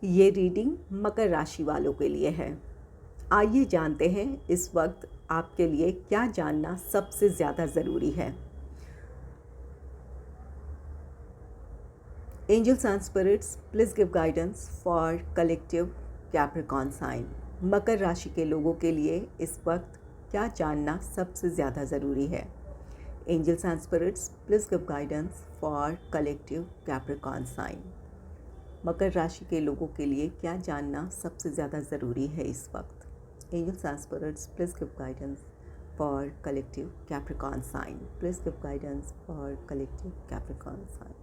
ये रीडिंग मकर राशि वालों के लिए है। आइए जानते हैं इस वक्त आपके लिए क्या जानना सबसे ज़्यादा ज़रूरी है। Angels and spirits please give guidance for collective Capricorn sign. मकर राशि के लोगों के लिए इस वक्त क्या जानना सबसे ज़्यादा ज़रूरी है। Angels and spirits please give guidance for collective Capricorn sign. मकर राशि के लोगों के लिए क्या जानना सबसे ज़्यादा ज़रूरी है इस वक्त। Angels and spirits please give guidance for collective Capricorn sign. Please give guidance for collective Capricorn sign.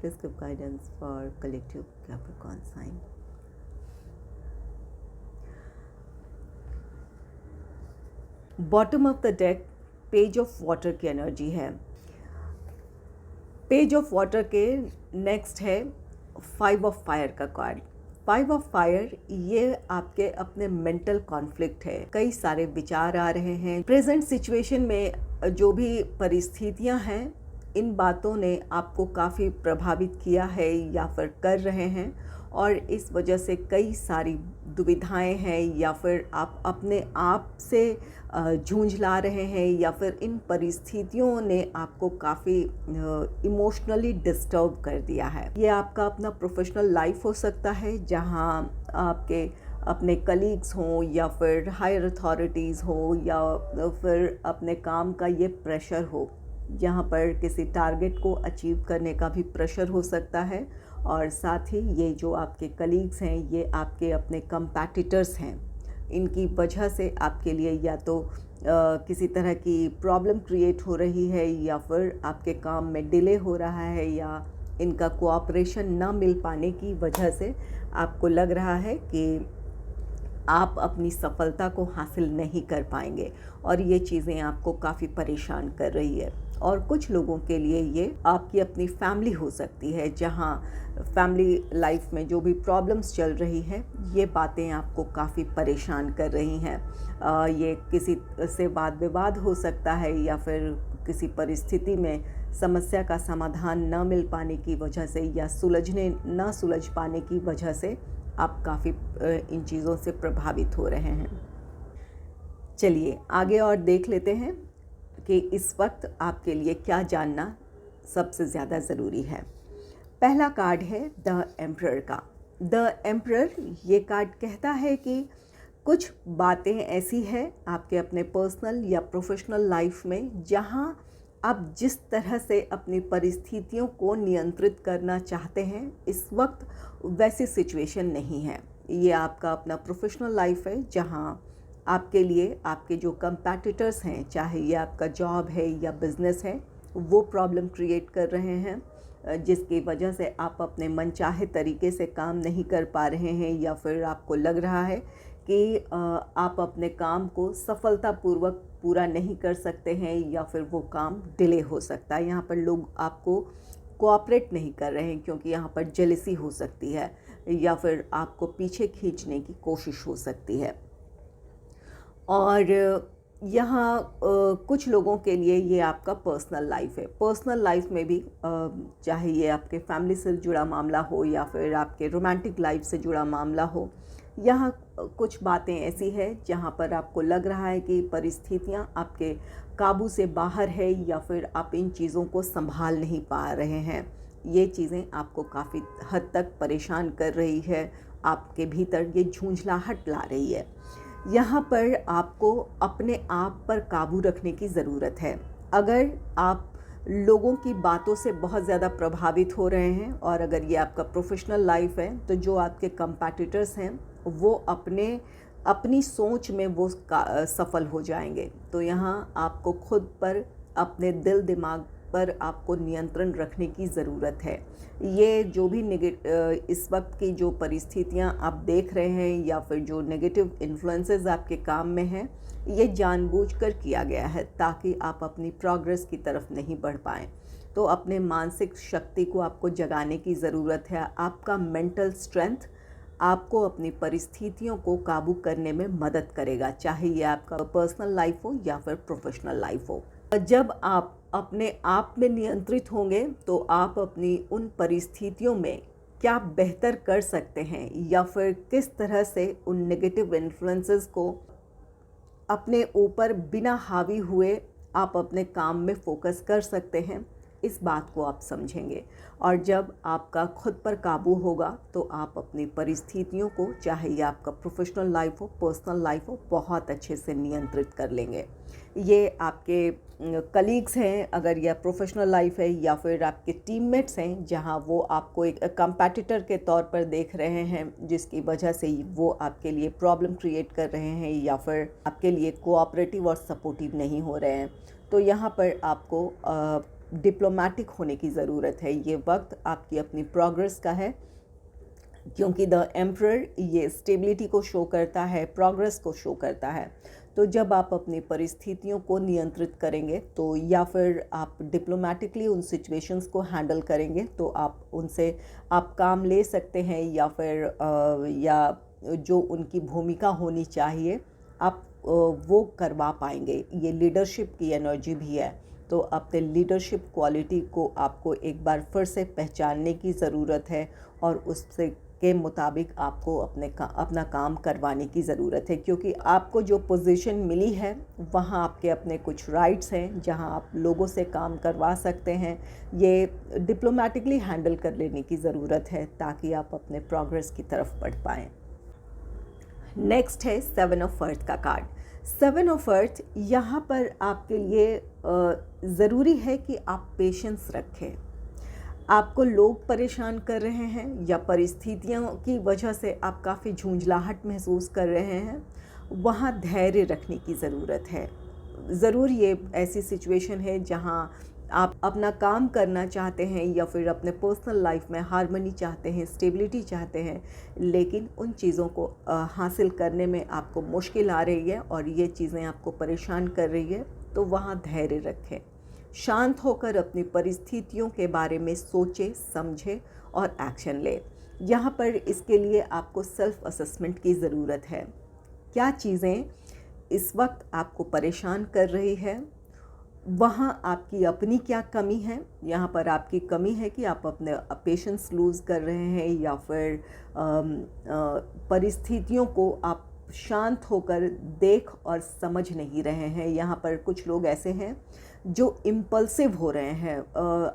Please give guidance for collective Capricorn sign. Bottom of the deck page of water की energy है। Page of water के next है 5 of fire का card. 5 of fire ये आपके अपने mental conflict है। कई सारे विचार आ रहे हैं। प्रेजेंट सिचुएशन में जो भी परिस्थितियां हैं, इन बातों ने आपको काफ़ी प्रभावित किया है या फिर कर रहे हैं, और इस वजह से कई सारी दुविधाएं हैं या फिर आप अपने आप से झूंझला रहे हैं, या फिर इन परिस्थितियों ने आपको काफ़ी इमोशनली डिस्टर्ब कर दिया है। ये आपका अपना प्रोफेशनल लाइफ हो सकता है, जहां आपके अपने कलीग्स हों या फिर हायर अथॉरिटीज़ हो, या फिर अपने काम का ये प्रेशर हो, यहाँ पर किसी टारगेट को अचीव करने का भी प्रेशर हो सकता है। और साथ ही ये जो आपके कलीग्स हैं, ये आपके अपने कंपैटिटर्स हैं। इनकी वजह से आपके लिए या तो किसी तरह की प्रॉब्लम क्रिएट हो रही है, या फिर आपके काम में डिले हो रहा है, या इनका कोऑपरेशन ना मिल पाने की वजह से आपको लग रहा है कि आप अपनी सफलता को हासिल नहीं कर पाएंगे, और ये चीज़ें आपको काफ़ी परेशान कर रही है। और कुछ लोगों के लिए ये आपकी अपनी फैमिली हो सकती है, जहाँ फैमिली लाइफ में जो भी प्रॉब्लम्स चल रही है, ये बातें आपको काफ़ी परेशान कर रही हैं। ये किसी से वाद विवाद हो सकता है, या फिर किसी परिस्थिति में समस्या का समाधान न मिल पाने की वजह से, या न सुलझ पाने की वजह से आप काफ़ी इन चीज़ों से प्रभावित हो रहे हैं। चलिए आगे और देख लेते हैं कि इस वक्त आपके लिए क्या जानना सबसे ज़्यादा ज़रूरी है। पहला कार्ड है द एम्परर का। द एम्परर ये कार्ड कहता है कि कुछ बातें ऐसी हैं आपके अपने पर्सनल या प्रोफेशनल लाइफ में, जहां आप जिस तरह से अपनी परिस्थितियों को नियंत्रित करना चाहते हैं, इस वक्त वैसी सिचुएशन नहीं है। ये आपका अपना प्रोफेशनल लाइफ है, जहां आपके लिए आपके जो कंपैटिटर्स हैं, चाहे ये आपका जॉब है या बिजनेस है, वो प्रॉब्लम क्रिएट कर रहे हैं, जिसकी वजह से आप अपने मनचाहे तरीके से काम नहीं कर पा रहे हैं, या फिर आपको लग रहा है कि आप अपने काम को सफलतापूर्वक पूरा नहीं कर सकते हैं, या फिर वो काम डिले हो सकता है। यहाँ पर लोग आपको कोऑपरेट नहीं कर रहे हैं, क्योंकि यहाँ पर जेलसी हो सकती है, या फिर आपको पीछे खींचने की कोशिश हो सकती है। और यहाँ कुछ लोगों के लिए ये आपका पर्सनल लाइफ है। पर्सनल लाइफ में भी चाहे ये आपके फैमिली से जुड़ा मामला हो, या फिर आपके रोमांटिक लाइफ से जुड़ा मामला हो, यहाँ कुछ बातें ऐसी है जहाँ पर आपको लग रहा है कि परिस्थितियाँ आपके काबू से बाहर है, या फिर आप इन चीज़ों को संभाल नहीं पा रहे हैं। ये चीज़ें आपको काफ़ी हद तक परेशान कर रही है, आपके भीतर ये झूंझलाहट ला रही है। यहाँ पर आपको अपने आप पर काबू रखने की ज़रूरत है। अगर आप लोगों की बातों से बहुत ज़्यादा प्रभावित हो रहे हैं, और अगर ये आपका प्रोफेशनल लाइफ है, तो जो आपके कंपैटिटर्स हैं वो अपनी सोच में वो सफल हो जाएंगे। तो यहाँ आपको खुद पर, अपने दिल दिमाग पर आपको नियंत्रण रखने की ज़रूरत है। ये जो भी इस वक्त की जो परिस्थितियाँ आप देख रहे हैं, या फिर जो नेगेटिव इन्फ्लुएंसेस आपके काम में हैं, ये जानबूझकर किया गया है ताकि आप अपनी प्रोग्रेस की तरफ नहीं बढ़ पाएँ। तो अपने मानसिक शक्ति को आपको जगाने की ज़रूरत है। आपका मेंटल स्ट्रेंथ आपको अपनी परिस्थितियों को काबू करने में मदद करेगा, चाहे ये आपका पर्सनल लाइफ हो या फिर प्रोफेशनल लाइफ हो। जब आप अपने आप में नियंत्रित होंगे, तो आप अपनी उन परिस्थितियों में क्या बेहतर कर सकते हैं, या फिर किस तरह से उन नेगेटिव इन्फ्लुएंसेस को अपने ऊपर बिना हावी हुए आप अपने काम में फोकस कर सकते हैं, इस बात को आप समझेंगे। और जब आपका खुद पर काबू होगा तो आप अपनी परिस्थितियों को, चाहे ये आपका प्रोफेशनल लाइफ हो, पर्सनल लाइफ हो, बहुत अच्छे से नियंत्रित कर लेंगे। ये आपके कलीग्स हैं अगर यह प्रोफेशनल लाइफ है, या फिर आपके टीममेट्स हैं जहां वो आपको एक कंपैटिटर के तौर पर देख रहे हैं, जिसकी वजह से वो आपके लिए प्रॉब्लम क्रिएट कर रहे हैं या फिर आपके लिए कोऑपरेटिव और सपोर्टिव नहीं हो रहे हैं, तो यहाँ पर आपको डिप्लोमेटिक होने की ज़रूरत है। ये वक्त आपकी अपनी प्रोग्रेस का है, क्योंकि द एम्परर ये स्टेबिलिटी को शो करता है, प्रोग्रेस को शो करता है। तो जब आप अपनी परिस्थितियों को नियंत्रित करेंगे तो, या फिर आप डिप्लोमेटिकली उन सिचुएशंस को हैंडल करेंगे, तो आप उनसे आप काम ले सकते हैं, या फिर या जो उनकी भूमिका होनी चाहिए आप वो करवा पाएंगे। ये लीडरशिप की एनर्जी भी है। तो अपने लीडरशिप क्वालिटी को आपको एक बार फिर से पहचानने की ज़रूरत है, और उससे के मुताबिक आपको अपना काम करवाने की ज़रूरत है, क्योंकि आपको जो पोजीशन मिली है वहाँ आपके अपने कुछ राइट्स हैं जहाँ आप लोगों से काम करवा सकते हैं। ये डिप्लोमेटिकली हैंडल कर लेने की ज़रूरत है ताकि आप अपने प्रोग्रेस की तरफ बढ़ पाएँ। नेक्स्ट है 7 ऑफ अर्थ का कार्ड। 7 ऑफ अर्थ यहाँ पर आपके लिए ज़रूरी है कि आप पेशेंस रखें। आपको लोग परेशान कर रहे हैं या परिस्थितियों की वजह से आप काफ़ी झुंझलाहट महसूस कर रहे हैं, वहाँ धैर्य रखने की ज़रूरत है। ज़रूर ये ऐसी सिचुएशन है जहाँ आप अपना काम करना चाहते हैं या फिर अपने पर्सनल लाइफ में हार्मनी चाहते हैं, स्टेबिलिटी चाहते हैं, लेकिन उन चीज़ों को हासिल करने में आपको मुश्किल आ रही है और ये चीज़ें आपको परेशान कर रही है, तो वहाँ धैर्य रखें। शांत होकर अपनी परिस्थितियों के बारे में सोचें, समझें और एक्शन लें। यहाँ पर इसके लिए आपको सेल्फ असेसमेंट की ज़रूरत है। क्या चीज़ें इस वक्त आपको परेशान कर रही है, वहाँ आपकी अपनी क्या कमी है। यहाँ पर आपकी कमी है कि आप अपने पेशेंस लूज़ कर रहे हैं, या फिर परिस्थितियों को आप शांत होकर देख और समझ नहीं रहे हैं। यहाँ पर कुछ लोग ऐसे हैं जो इम्पल्सिव हो रहे हैं।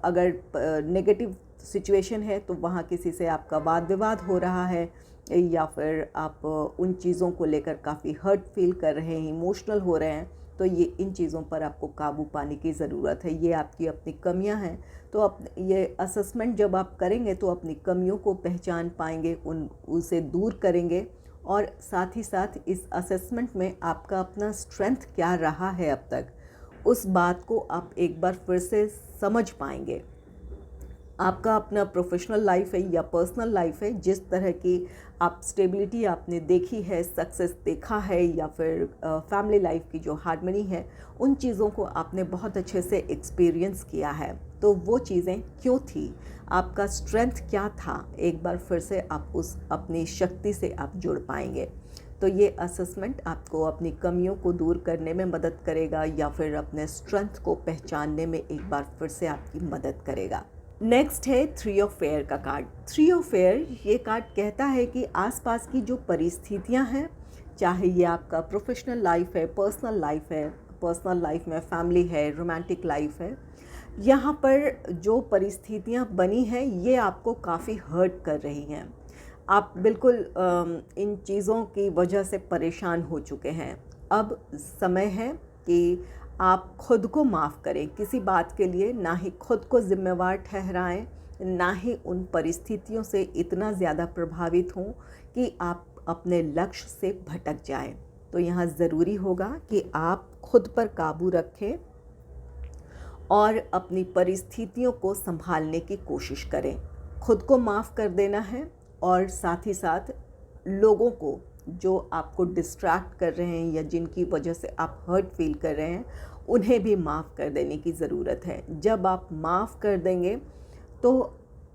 अगर नेगेटिव सिचुएशन है तो वहाँ किसी से आपका वाद विवाद हो रहा है, या फिर आप उन चीज़ों को लेकर काफ़ी हर्ट फील कर रहे हैं, इमोशनल हो रहे हैं, तो ये इन चीज़ों पर आपको काबू पाने की ज़रूरत है। ये आपकी अपनी कमियां हैं, तो ये असेसमेंट जब आप करेंगे तो अपनी कमियों को पहचान पाएंगे, उसे दूर करेंगे, और साथ ही साथ इस असेसमेंट में आपका अपना स्ट्रेंथ क्या रहा है अब तक, उस बात को आप एक बार फिर से समझ पाएंगे। आपका अपना प्रोफेशनल लाइफ है या पर्सनल लाइफ है, जिस तरह की आप स्टेबिलिटी आपने देखी है, सक्सेस देखा है, या फिर फैमिली लाइफ की जो हार्मनी है, उन चीज़ों को आपने बहुत अच्छे से एक्सपीरियंस किया है। तो वो चीज़ें क्यों थी, आपका स्ट्रेंथ क्या था, एक बार फिर से आप उस अपनी शक्ति से आप जुड़ पाएंगे। तो ये असेसमेंट आपको अपनी कमियों को दूर करने में मदद करेगा, या फिर अपने स्ट्रेंथ को पहचानने में एक बार फिर से आपकी मदद करेगा। नेक्स्ट है 3 ऑफ फेयर का कार्ड। 3 ऑफ फेयर ये कार्ड कहता है कि आसपास की जो परिस्थितियां हैं, चाहे ये आपका प्रोफेशनल लाइफ है, पर्सनल लाइफ है, पर्सनल लाइफ में फैमिली है, रोमांटिक लाइफ है, यहाँ पर जो परिस्थितियां बनी हैं ये आपको काफ़ी हर्ट कर रही हैं। आप बिल्कुल इन चीज़ों की वजह से परेशान हो चुके हैं। अब समय है कि आप खुद को माफ़ करें किसी बात के लिए, ना ही खुद को जिम्मेवार ठहराएं, ना ही उन परिस्थितियों से इतना ज़्यादा प्रभावित हों कि आप अपने लक्ष्य से भटक जाएं। तो यहाँ ज़रूरी होगा कि आप खुद पर काबू रखें और अपनी परिस्थितियों को संभालने की कोशिश करें। खुद को माफ़ कर देना है, और साथ ही साथ लोगों को जो आपको डिस्ट्रैक्ट कर रहे हैं या जिनकी वजह से आप हर्ट फील कर रहे हैं, उन्हें भी माफ़ कर देने की ज़रूरत है। जब आप माफ़ कर देंगे तो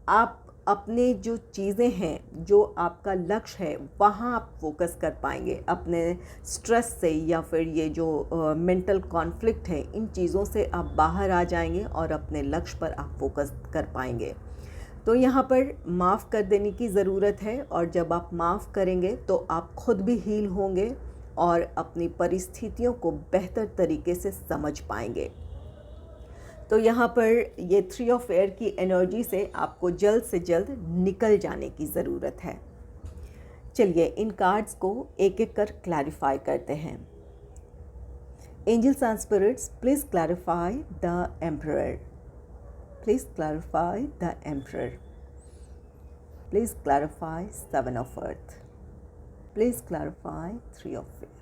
आप अपने जो चीज़ें हैं, जो आपका लक्ष्य है, वहाँ आप फोकस कर पाएंगे। अपने स्ट्रेस से या फिर ये जो मेंटल कॉन्फ्लिक्ट है, इन चीज़ों से आप बाहर आ जाएंगे और अपने लक्ष्य पर आप फोकस कर पाएंगे। तो यहाँ पर माफ़ कर देने की ज़रूरत है, और जब आप माफ़ करेंगे तो आप खुद भी हील होंगे और अपनी परिस्थितियों को बेहतर तरीके से समझ पाएंगे। तो यहाँ पर ये 3 ऑफ एयर की एनर्जी से आपको जल्द से जल्द निकल जाने की ज़रूरत है। चलिए इन कार्ड्स को एक एक कर क्लैरिफाई करते हैं। Angels and spirits, please clarify the emperor. Please clarify the emperor. Please clarify 7 of earth. Please clarify 3 of air.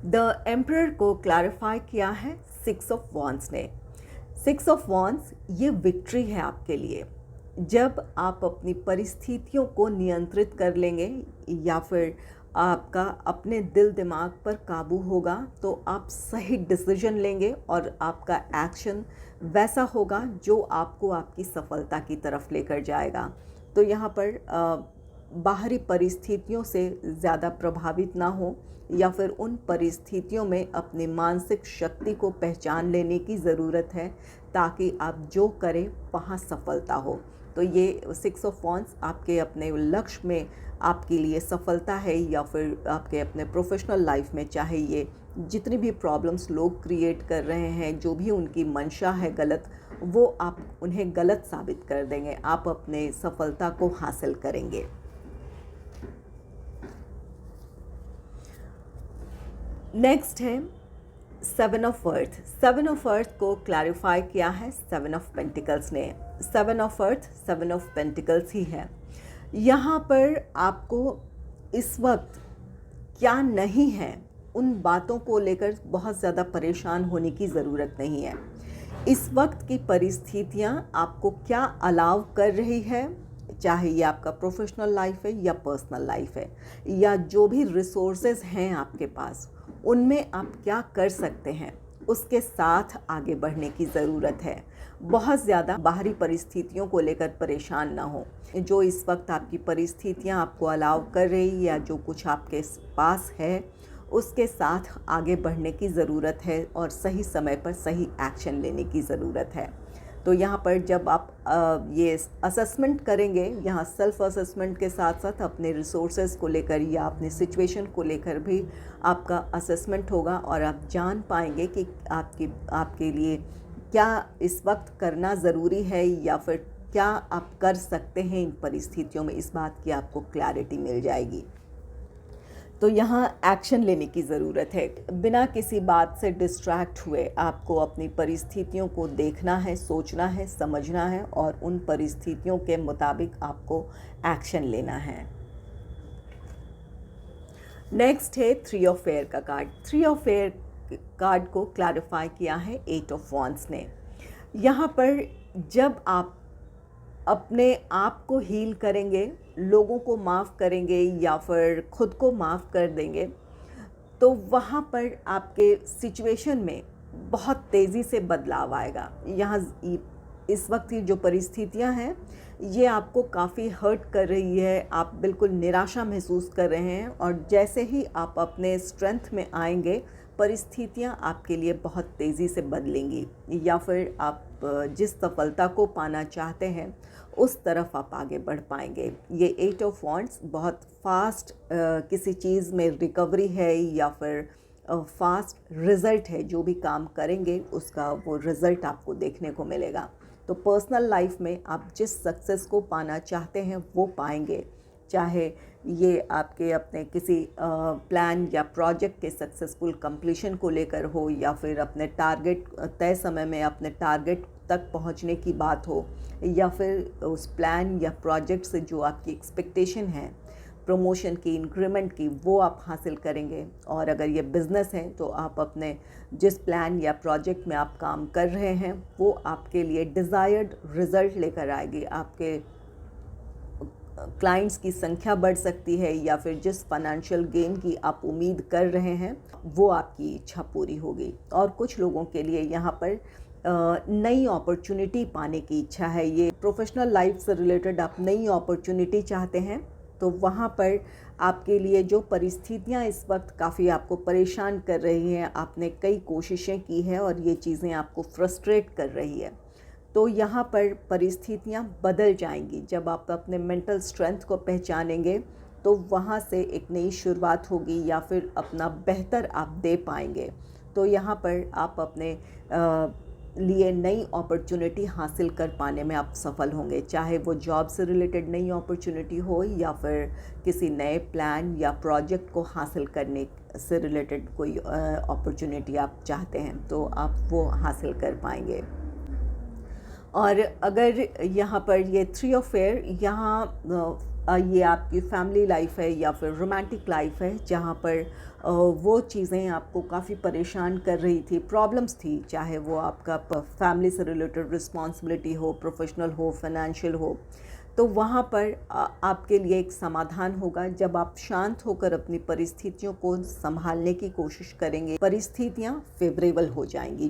The emperor को क्लैरिफाई किया है 6 ऑफ वॉन्ड्स ने। 6 ऑफ वॉन्ड्स ये विक्ट्री है आपके लिए। जब आप अपनी परिस्थितियों को नियंत्रित कर लेंगे या फिर आपका अपने दिल दिमाग पर काबू होगा तो आप सही डिसीजन लेंगे और आपका एक्शन वैसा होगा जो आपको आपकी सफलता की तरफ लेकर जाएगा। तो यहाँ पर बाहरी परिस्थितियों से ज़्यादा प्रभावित ना हो या फिर उन परिस्थितियों में अपनी मानसिक शक्ति को पहचान लेने की ज़रूरत है ताकि आप जो करें वहाँ सफलता हो। तो ये 6 ऑफ वॉन्ड्स आपके अपने लक्ष्य में आपके लिए सफलता है या फिर आपके अपने प्रोफेशनल लाइफ में, चाहे ये जितनी भी प्रॉब्लम्स लोग क्रिएट कर रहे हैं, जो भी उनकी मंशा है गलत, वो आप उन्हें गलत साबित कर देंगे, आप अपने सफलता को हासिल करेंगे। नेक्स्ट है 7 ऑफ अर्थ। 7 ऑफ अर्थ को क्लैरिफाई किया है 7 ऑफ पेंटिकल्स ने। 7 ऑफ अर्थ 7 ऑफ पेंटिकल्स ही है। यहाँ पर आपको इस वक्त क्या नहीं है उन बातों को लेकर बहुत ज़्यादा परेशान होने की ज़रूरत नहीं है। इस वक्त की परिस्थितियाँ आपको क्या अलाउ कर रही है, चाहे ये आपका प्रोफेशनल लाइफ है या पर्सनल लाइफ है, या जो भी रिसोर्सेज हैं आपके पास उनमें आप क्या कर सकते हैं, उसके साथ आगे बढ़ने की ज़रूरत है। बहुत ज़्यादा बाहरी परिस्थितियों को लेकर परेशान ना हो। जो इस वक्त आपकी परिस्थितियां आपको अलाउ कर रही या जो कुछ आपके पास है उसके साथ आगे बढ़ने की ज़रूरत है और सही समय पर सही एक्शन लेने की ज़रूरत है। तो यहाँ पर जब आप ये असेसमेंट करेंगे, यहाँ सेल्फ असेसमेंट के साथ साथ अपने रिसोर्सेज को लेकर या अपने सिचुएशन को लेकर भी आपका असेसमेंट होगा और आप जान पाएंगे कि आपके लिए क्या इस वक्त करना ज़रूरी है या फिर क्या आप कर सकते हैं इन परिस्थितियों में। इस बात की आपको क्लैरिटी मिल जाएगी। तो यहाँ एक्शन लेने की ज़रूरत है। बिना किसी बात से डिस्ट्रैक्ट हुए आपको अपनी परिस्थितियों को देखना है, सोचना है, समझना है और उन परिस्थितियों के मुताबिक आपको एक्शन लेना है। नेक्स्ट है 3 ऑफ एयर का कार्ड। 3 ऑफ एयर कार्ड को क्लैरिफाई किया है 8 ऑफ वॉन्ड्स ने। यहाँ पर जब आप अपने आप को हील करेंगे, लोगों को माफ़ करेंगे या फिर खुद को माफ़ कर देंगे, तो वहाँ पर आपके सिचुएशन में बहुत तेज़ी से बदलाव आएगा। यहाँ इस वक्त की जो परिस्थितियाँ हैं ये आपको काफ़ी हर्ट कर रही है, आप बिल्कुल निराशा महसूस कर रहे हैं और जैसे ही आप अपने स्ट्रेंथ में आएंगे परिस्थितियाँ आपके लिए बहुत तेज़ी से बदलेंगी या फिर आप जिस सफलता को पाना चाहते हैं उस तरफ आप आगे बढ़ पाएंगे। ये 8 ऑफ वॉन्ड्स बहुत फास्ट किसी चीज़ में रिकवरी है या फिर फास्ट रिज़ल्ट है। जो भी काम करेंगे उसका वो रिज़ल्ट आपको देखने को मिलेगा। तो पर्सनल लाइफ में आप जिस सक्सेस को पाना चाहते हैं वो पाएंगे, चाहे ये आपके अपने किसी प्लान या प्रोजेक्ट के सक्सेसफुल कंप्लीशन को लेकर हो या फिर अपने टारगेट तय समय में अपने टारगेट तक पहुंचने की बात हो या फिर उस प्लान या प्रोजेक्ट से जो आपकी एक्सपेक्टेशन है प्रमोशन की, इंक्रीमेंट की, वो आप हासिल करेंगे। और अगर ये बिज़नेस है तो आप अपने जिस प्लान या प्रोजेक्ट में आप काम कर रहे हैं वो आपके लिए डिज़ायर्ड रिज़ल्ट लेकर आएगी। आपके क्लाइंट्स की संख्या बढ़ सकती है या फिर जिस फाइनेंशियल गेन की आप उम्मीद कर रहे हैं वो आपकी इच्छा पूरी होगी। और कुछ लोगों के लिए यहाँ पर नई अपॉर्चुनिटी पाने की इच्छा है। ये प्रोफेशनल लाइफ से रिलेटेड आप नई अपॉर्चुनिटी चाहते हैं तो वहाँ पर आपके लिए जो परिस्थितियाँ इस वक्त काफ़ी आपको परेशान कर रही हैं, आपने कई कोशिशें की हैं और ये चीज़ें आपको फ्रस्ट्रेट कर रही है, तो यहाँ पर परिस्थितियाँ बदल जाएंगी। जब आप अपने मेंटल स्ट्रेंथ को पहचानेंगे तो वहाँ से एक नई शुरुआत होगी या फिर अपना बेहतर आप दे पाएंगे। तो यहाँ पर आप अपने लिए नई अपॉर्चुनिटी हासिल कर पाने में आप सफल होंगे, चाहे वो जॉब से रिलेटेड नई अपॉर्चुनिटी हो या फिर किसी नए प्लान या प्रोजेक्ट को हासिल करने से रिलेटेड कोई अपॉर्चुनिटी आप चाहते हैं तो आप वो हासिल कर पाएंगे। और अगर यहाँ पर ये 3 ऑफ फेयर, यहाँ ये आपकी फैमिली लाइफ है या फिर रोमांटिक लाइफ है, जहाँ पर वो चीज़ें आपको काफ़ी परेशान कर रही थी, प्रॉब्लम्स थी, चाहे वो आपका फैमिली से रिलेटेड रिस्पॉन्सिबिलिटी हो, प्रोफेशनल हो, फाइनेंशियल हो, तो वहाँ पर आपके लिए एक समाधान होगा। जब आप शांत होकर अपनी परिस्थितियों को संभालने की कोशिश करेंगे, परिस्थितियाँ फेवरेबल हो जाएंगी।